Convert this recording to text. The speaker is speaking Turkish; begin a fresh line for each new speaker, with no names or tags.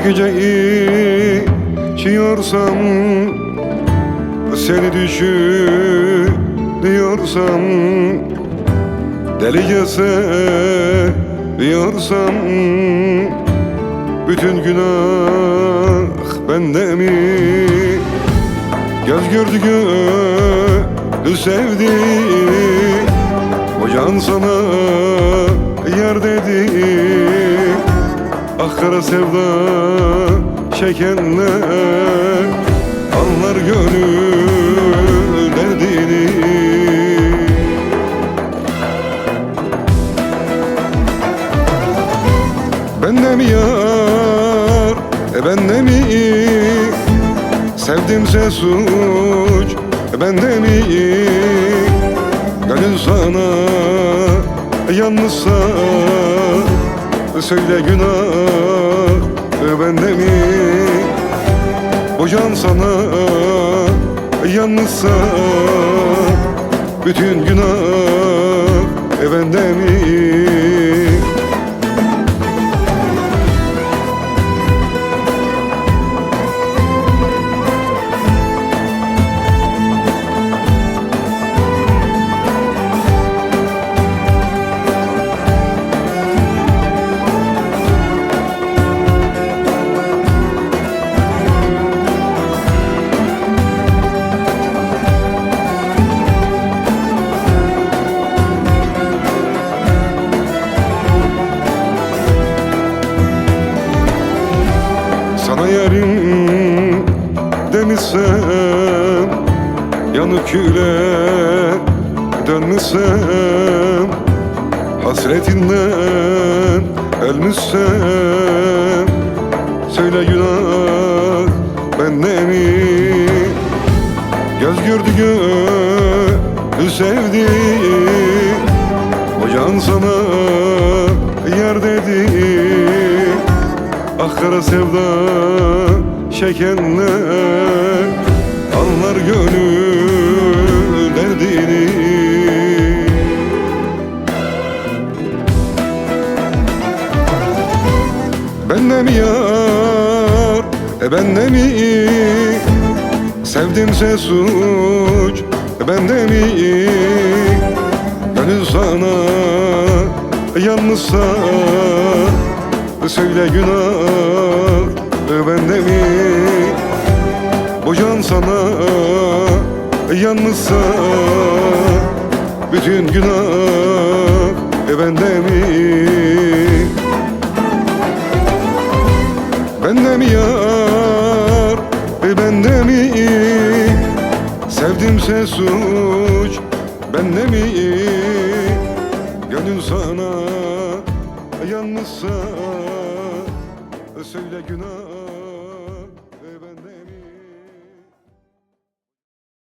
gece içiyorsam, seni düşünüyorsam, delice seviyorsam, bütün günah bende mi? Göz gördü gönül sevdi, o can sana yar dedi. Ah kara sevda çekenler anlar gönül derdini. Bende mi yar, bende mi? Sevdimse suç, bende mi? Gönül sana yanmışsa, söyle günah bende mi? Bu can sana yanmışsa, bütün günah bende mi? Sana yarim demişsem, yanık küle dönmüşsem, hasretinden ölmüşsem, söyle günah bende mi? Göz gördü gönül sevdi, o can sana yar dedi. Ah kara sevda çekenler anlar gönül derdini. Bende mi yar, bende mi? Sevdimse suç, bende mi? Gönül sana yanmışsa, söyle günah bende mi? Bu can sana yanmışsa, bütün günah bende mi? Bende mi yar, bende mi? Sevdimse suç, bende mi? Gönül sana yanmışsa, söyle günah